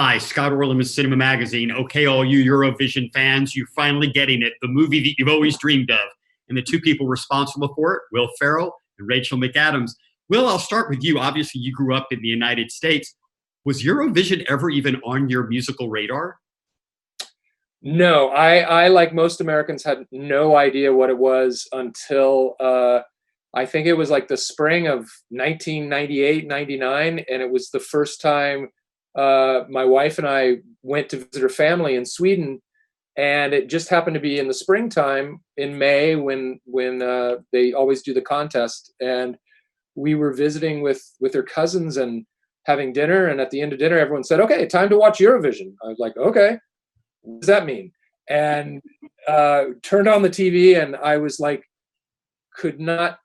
Hi, Scott Orlin with CINEMA-Magazin. Okay, all you Eurovision fans, you're finally getting it. The movie that you've always dreamed of. And the two people responsible for it, Will Ferrell and Rachel McAdams. Will, I'll start with you. Obviously, you grew up in the United States. Was Eurovision ever even on your musical radar? No, I like most Americans, had no idea what it was until I think it was like the spring of 1998, 99, and it was the first time my wife and I went to visit her family in Sweden, and it just happened to be in the springtime in May when they always do the contest, and we were visiting with her cousins and having dinner, and at the end of dinner, everyone said, "Okay, time to watch Eurovision." I was like, "Okay, what does that mean?" And turned on the TV, and I was like, could not,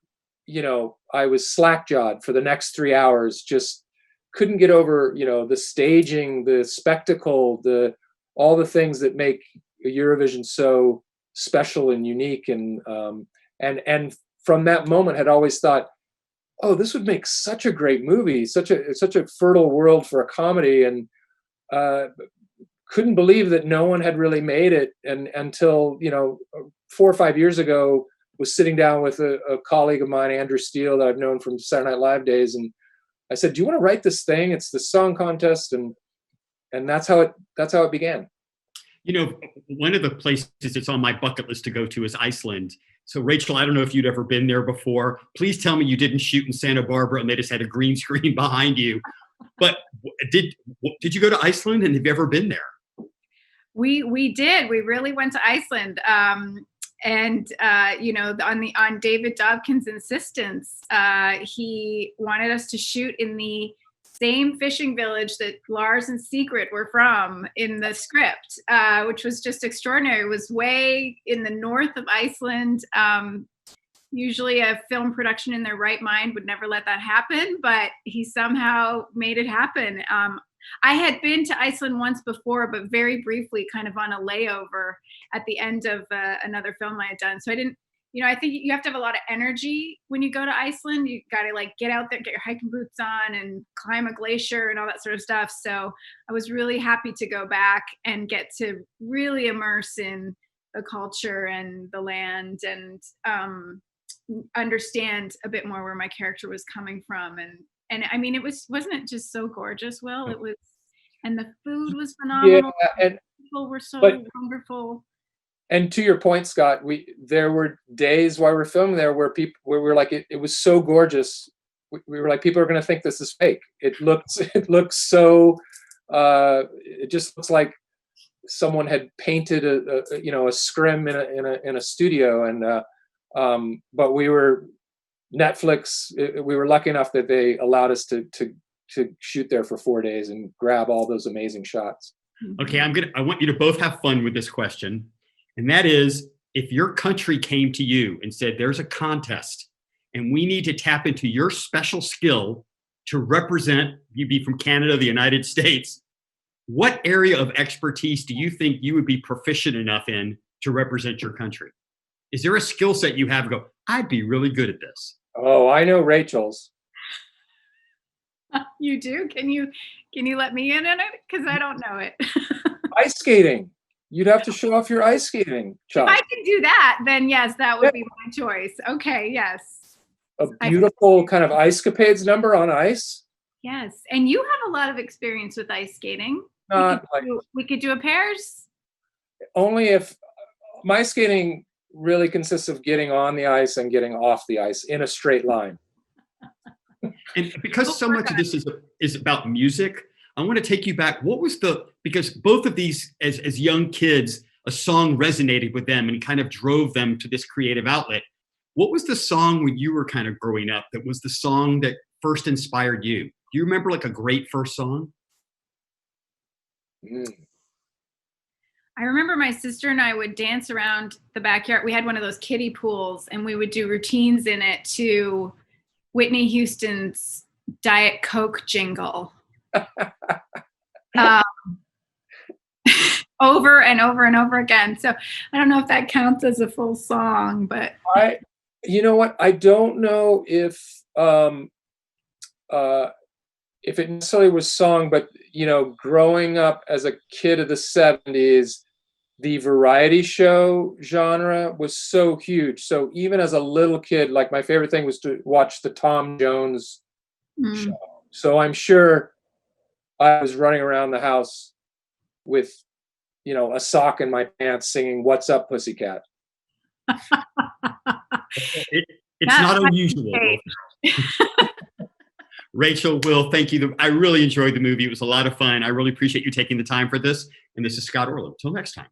I was slack-jawed for the next 3 hours, just couldn't get over, the staging, the spectacle, all the things that make Eurovision so special and unique. And from that moment had always thought, oh, this would make such a great movie, such a fertile world for a comedy. And couldn't believe that no one had really made it. And until, 4 or 5 years ago, was sitting down with a colleague of mine, Andrew Steele, that I've known from Saturday Night Live days. And I said, do you want to write this thing? It's the song contest. And that's how it began. One of the places that's on my bucket list to go to is Iceland. So Rachel, I don't know if you'd ever been there before. Please tell me you didn't shoot in Santa Barbara and they just had a green screen behind you. But did you go to Iceland, and have you ever been there? We did. We really went to Iceland. And on David Dobkin's insistence, he wanted us to shoot in the same fishing village that Lars and Sigrid were from in the script, which was just extraordinary. It was way in the north of Iceland. Usually a film production in their right mind would never let that happen, but he somehow made it happen. I had been to Iceland once before, but very briefly, kind of on a layover at the end of another film I had done. So I didn't, I think you have to have a lot of energy when you go to Iceland. You got to get out there, get your hiking boots on and climb a glacier and all that sort of stuff. So I was really happy to go back and get to really immerse in the culture and the land and understand a bit more where my character was coming from. And I mean, wasn't it just so gorgeous, Will? It was, and the food was phenomenal. Yeah, and people were so wonderful. And to your point, Scott, there were days while we were filming there where we were like, it was so gorgeous. We were like, people are going to think this is fake. It looks so. It just looks like someone had painted a scrim in a studio, and but we were. Netflix, we were lucky enough that they allowed us to shoot there for 4 days and grab all those amazing shots. Okay, I want you to both have fun with this question. And that is, if your country came to you and said, there's a contest and we need to tap into your special skill to represent, you'd be from Canada, the United States, what area of expertise do you think you would be proficient enough in to represent your country? Is there a skill set you have to go, I'd be really good at this? Oh, I know Rachel's. You do? Can you let me in it? Because I don't know it. Ice skating. You'd have to show off your ice skating chops. If I can do that, then yes, that would be my choice. Okay, yes. A beautiful kind of ice capades number on ice. Yes, and you have a lot of experience with ice skating. We could do a pairs. Only if my skating really consists of getting on the ice and getting off the ice in a straight line. And because so much of this is about music, I want to take you back. Because both of these, as young kids, a song resonated with them and kind of drove them to this creative outlet. What was the song when you were kind of growing up that was the song that first inspired you? Do you remember a great first song? I remember my sister and I would dance around the backyard. We had one of those kiddie pools, and we would do routines in it to Whitney Houston's Diet Coke jingle. Over and over and over again. So I don't know if that counts as a full song, but you know what? I don't know if if it necessarily was song, but growing up as a kid of the 70s, the variety show genre was so huge. So even as a little kid, like my favorite thing was to watch the Tom Jones show. So I'm sure I was running around the house with, a sock in my pants singing "What's Up, Pussycat." It's not unusual. Rachel, Will, thank you. I really enjoyed the movie. It was a lot of fun. I really appreciate you taking the time for this. And this is Scott Orlin. Until next time.